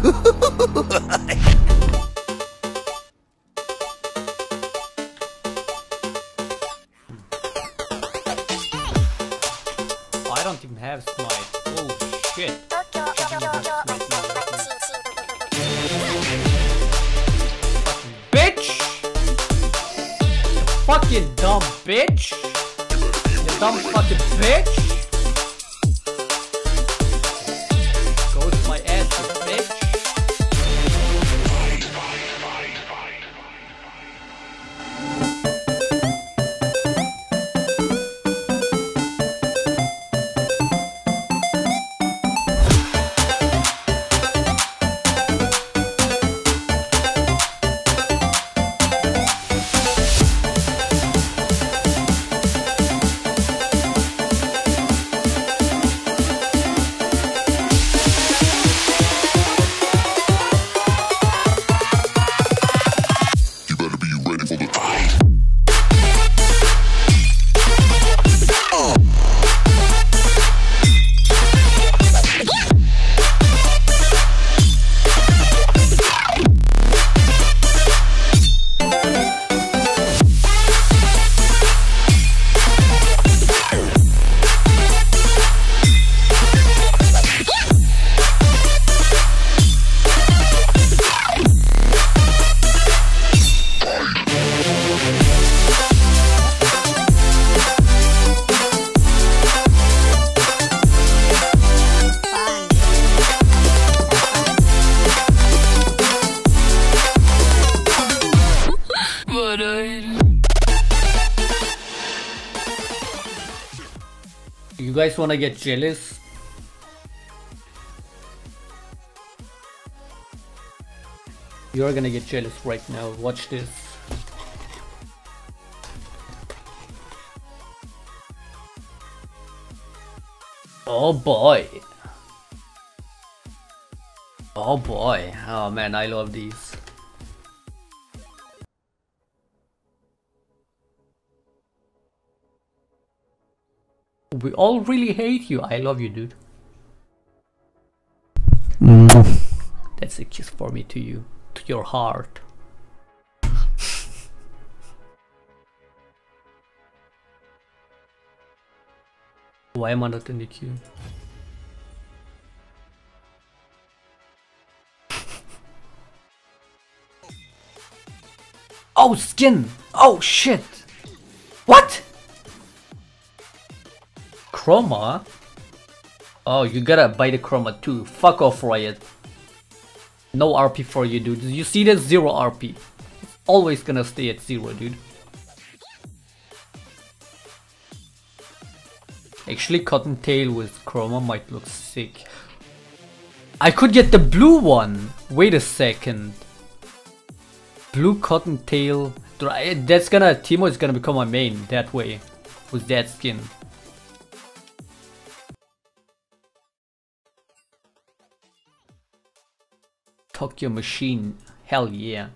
I don't even have smite. Oh shit. Bitch! You fucking dumb bitch! You dumb fucking bitch! Goes my ass, you bitch! You guys wanna get jealous? You're gonna get jealous right now. Watch this. Oh boy. Oh boy. Oh man, I love these. We all really hate you. I love you, dude. That's a kiss for me to you, to your heart. Why am I not in the queue? Oh, skin! Oh shit! What? Chroma? Oh, you gotta buy the Chroma too. Fuck off, Riot. No RP for you, dude. You see that? 0 RP. It's always gonna stay at 0, dude. Actually, Cottontail with Chroma might look sick. I could get the blue one. Wait a second. Blue Cottontail. That's gonna... Teemo is gonna become my main that way. With that skin. Tokyo Machine, hell yeah.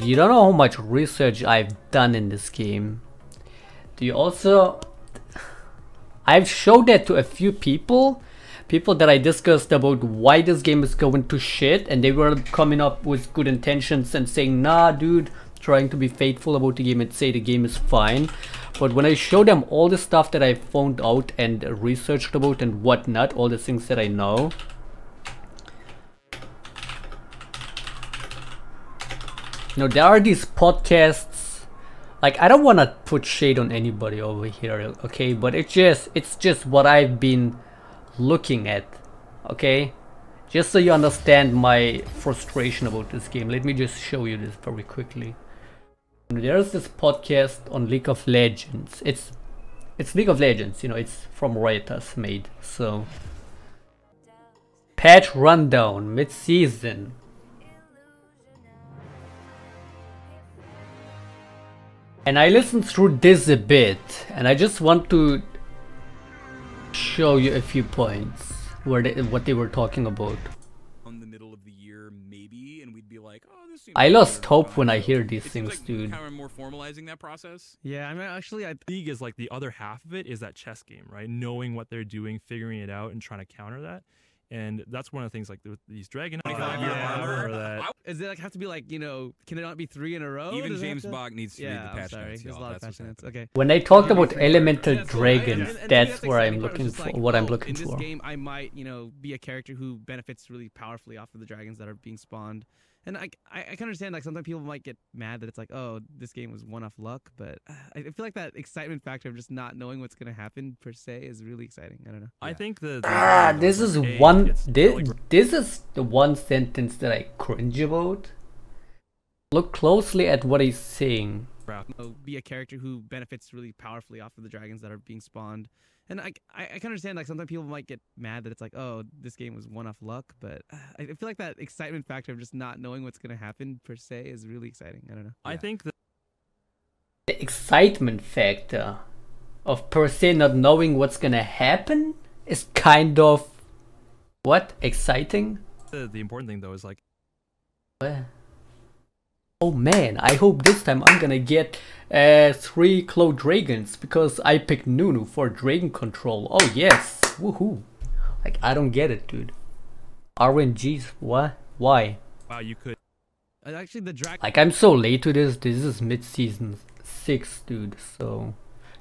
you don't know how much research I've done in this game. Do you also... I've showed that to a few people that I discussed about why this game is going to shit, and they were coming up with good intentions and saying, nah dude, trying to be faithful about the game and say the game is fine. But when I show them all the stuff that I found out and researched about and whatnot, all the things that I know, you know, there are these podcasts, like, I don't want to put shade on anybody over here, okay, but it's just what I've been looking at, okay, just so you understand my frustration about this game. Let me just show you this very quickly. There's this podcast on League of Legends. It's League of Legends, you know, it's from RIOT made. So patch rundown mid-season. And I listened through this a bit, and I just want to show you a few points where what they were talking about. In the middle of the year, maybe, and we'd be like, "Oh, this seems I lost hope when I hear these things, like dude. Kind of more formalizing that process. Yeah, I mean, actually, League is like the other half of it is that chess game, right? Knowing what they're doing, figuring it out, and trying to counter that. And that's one of the things, like with these Dragon 25-year armor, or that. Does it like have to be like, you know, can it not be 3 in a row? Even James Bach needs to read the Yeah, I'm patch sorry. notes. There's a lot of patch notes. Okay. When I talked about elemental That's cool, right? dragons, And that's the where I'm exciting part looking was just for. like, What I'm oh, looking in this for. game, I might, you know, be a character who benefits really powerfully off of the dragons that are being spawned. And I can understand, like, sometimes people might get mad that it's like, oh, this game was one off luck, but I feel like that excitement factor of just not knowing what's gonna happen per se is really exciting. I don't know. I think the This is one. This is the one sentence that I cringe about. Look closely at what he's saying. Be a character who benefits really powerfully off of the dragons that are being spawned. And I can understand, like, sometimes people might get mad that it's like, oh, this game was one off luck, but I feel like that excitement factor of just not knowing what's gonna happen per se is really exciting. I don't know. I think the excitement factor of per se not knowing what's gonna happen is kind of what? Exciting? the important thing though is like, oh man, I hope this time I'm gonna get 3 Claw Dragons because I picked Nunu for Dragon Control. Oh yes, woohoo. Like, I don't get it, dude. RNGs, what? Why? wow, you could. Actually, the dragon. Like, I'm so late to this. This is mid-season 6, dude. So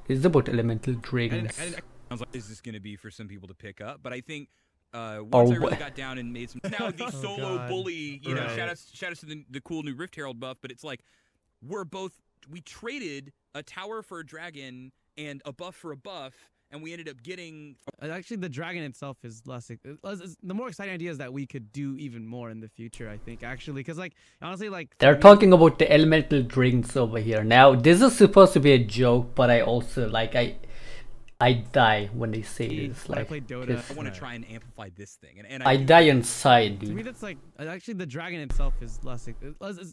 this is about elemental dragons. Sounds like this is going to be for some people to pick up, but I think once I really got down and made some now the solo bully, you know, shout outs to the cool new Rift Herald buff, but it's like we traded a tower for a dragon and a buff for a buff, and we ended up getting Actually, the dragon itself is less. The more exciting idea is that we could do even more in the future. I think actually, because like honestly, like they're talking about the elemental dragons over here. Now this is supposed to be a joke, but I also like I die when they say this. When I Like, played Dota, I want to try and amplify this thing, and I die inside, to me, dude. that's like actually the dragon itself is less.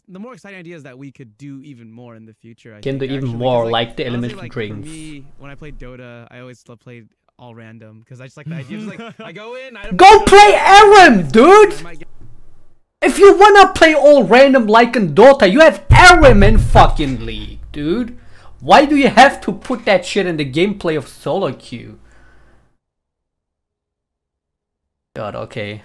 The more exciting idea is that we could do even more in the future. I Can think, do even actually, more 'cause, like the honestly, elemental like, dragons. For me, when I played Dota, I always played all random because I just like the idea. Just like I go in, I don't Go play Aram, dude! I might get If you wanna play all random like in Dota, you have Aram in fucking League, dude. Why do you have to put that shit in the gameplay of solo queue? God, okay.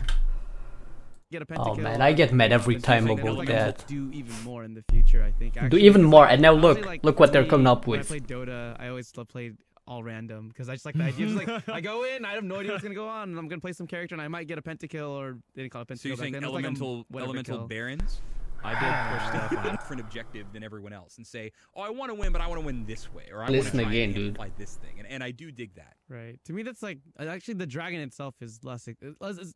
a Oh pentakill man, I get mad every it's time like, about like, that. Do even more in the future, I think. Do Actually, even because, more, like, and now honestly, look, like, look for what they're me, coming up when I with. played Dota, I always played all random because I just like the idea. Just like I go in, I have no idea what's gonna go on, and I'm gonna play some character, and I might get a pentakill or they didn't call it pentakill. so you're back saying then. It was like a elemental kill. barons. I did push stuff on A different objective than everyone else, and say, "Oh, I want to win, but I want to win this way," or "I want to Listen try again, and dude. amplify this thing," and I do dig that. Right. To me, that's like actually the dragon itself is less.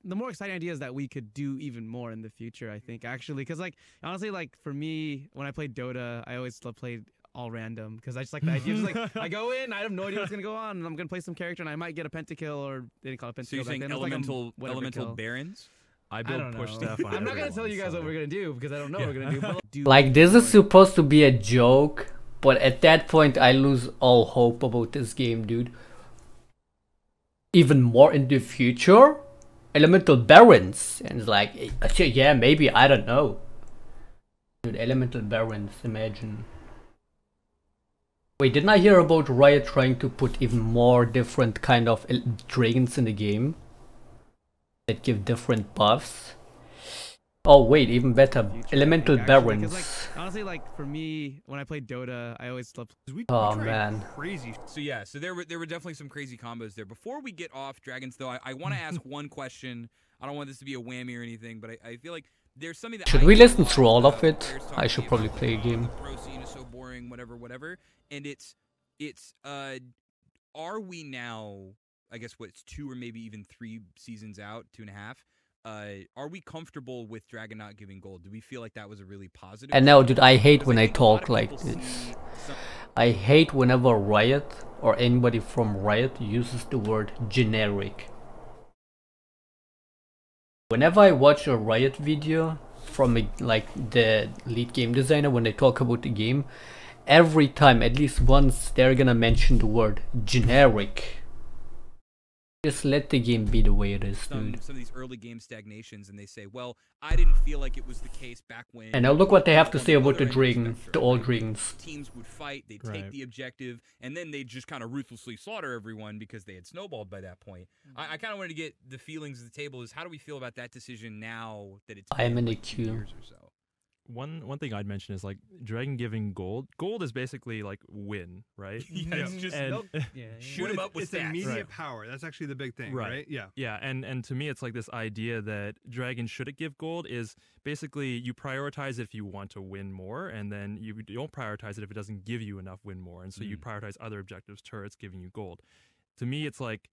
The more exciting idea is that we could do even more in the future. I think actually, because like honestly, like for me, when I played Dota, I always played all random because I just like the idea. Just like I go in, I have no idea what's gonna go on, and I'm gonna play some character, and I might get a pentakill or they didn't call it pentakill. So you're back saying then. It was like a elemental kill. barons? I I build don't push know. stuff on I'm not gonna tell you guys so. what we're gonna do because I don't know what we're gonna do. But Like, this is supposed to be a joke, but at that point I lose all hope about this game, dude. Even more in the future? Elemental barons. And it's like, yeah, maybe, I don't know. Dude, elemental barons, imagine. Wait, didn't I hear about Riot trying to put even more different kind of dragons in the game? That give different buffs? Oh wait, even better, elemental barons. Like, honestly, like for me, when I played Dota, I always loved. Oh man, crazy. So yeah, so there were definitely some crazy combos there. Before we get off dragons, though, I want to ask one question. I don't want this to be a whammy or anything, but I feel like there's something that should we listen through all of it? I should probably play a game. The pro scene is so boring, whatever, and it's are we now? I guess what, it's 2 or maybe even 3 seasons out, 2.5. Are we comfortable with Dragon not giving gold? Do we feel like that was a really positive? And now, dude, I hate when I talk like this. I hate whenever Riot or anybody from Riot uses the word generic. Whenever I watch a Riot video from like the lead game designer, when they talk about the game, every time, at least once, they're gonna mention the word generic. Just let the game be the way it is, dude. Some of these early game stagnations, and they say, well, I didn't feel like it was the case back when... And now look what they have to say about the dragon, the old dragons. Teams would fight, they'd take the objective, and then they'd just kind of ruthlessly slaughter everyone because they had snowballed by that point. I kind of wanted to get the feelings of the table is, how do we feel about that decision now that it's I'm in like the queue. 2 years or so? One thing I'd mention is like Dragon giving gold. Gold is basically like win, right? Yeah, it's just shoot him up with it's stats. immediate power. That's actually the big thing, right? Yeah. Yeah, and to me it's like this idea that Dragon shouldn't give gold is basically you prioritize it if you want to win more, and then you don't prioritize it if it doesn't give you enough win more, and so you prioritize other objectives, turrets giving you gold. To me, it's like,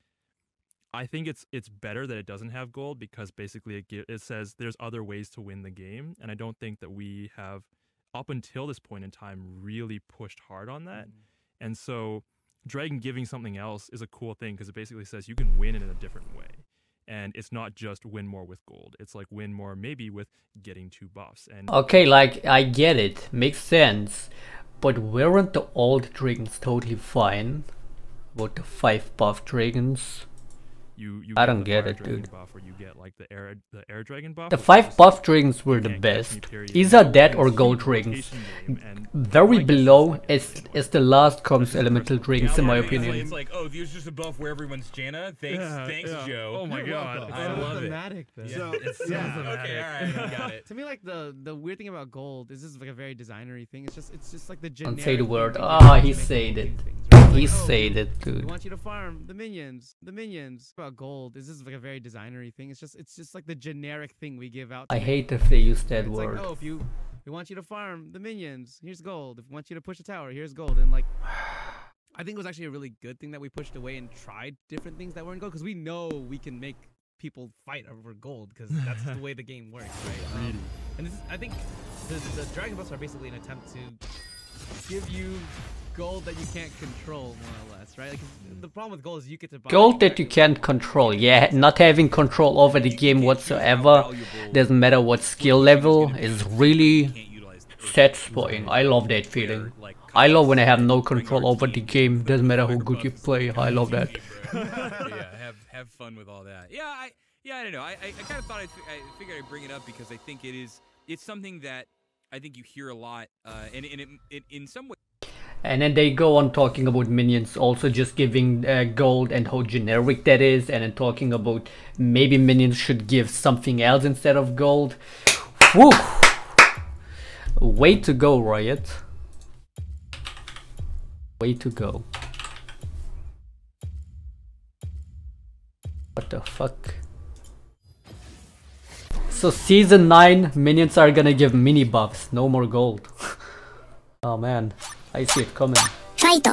I think it's better that it doesn't have gold because basically it says there's other ways to win the game, and I don't think that we have, up until this point in time, really pushed hard on that. And so Dragon giving something else is a cool thing because it basically says you can win in a different way. And it's not just win more with gold. It's like win more maybe with getting 2 buffs. And okay, like I get it, makes sense. But weren't the old dragons totally fine? About the 5 buff dragons? You I don't get it, dude. Buff where you get like the air dragon buff. The 5 buff dragons were the best. Either that or gold dragons. Very below is the last comes elemental dragons in my opinion. It's like, oh, there's just a buff where everyone's Janna. Thanks, Joe. Oh my god, I love it. So, It's so thematic. Okay, all right, got it. To me, like the weird thing about gold is this is like a very designery thing. It's just like the Don't generic. say the word. thing Ah, that he make said gold it. do things, right? He Like, oh, said it, we dude. want you to farm the minions. About gold is this like a very designery thing. It's just like the generic thing we give out. I hate if they use that It's word. like, oh, if we want you to farm the minions, here's gold. If we want you to push a tower, here's gold. And like, I think it was actually a really good thing that we pushed away and tried different things that weren't gold because we know we can make people fight over gold because that's the way the game works, right? And this is, I think the Dragon Buffs are basically an attempt to give you gold that you can't control, more or less, right? Like, the problem with gold is you get to buy Gold that you can't control, yeah, not having control over the game whatsoever, doesn't matter what skill level, is really satisfying. I love that feeling. I love when I have no control over the game, doesn't matter how good you play, I love that. Yeah, have fun with all that. Yeah, I don't know. I kind of thought I figured I'd bring it up because I think it's something that I think you hear a lot, and it in some way. And then they go on talking about minions also just giving gold and how generic that is, and then talking about maybe minions should give something else instead of gold. Whew. Way to go, Riot. Way to go. What the fuck? So season 9 minions are gonna give mini buffs, no more gold. Oh man, I see it coming. Fight!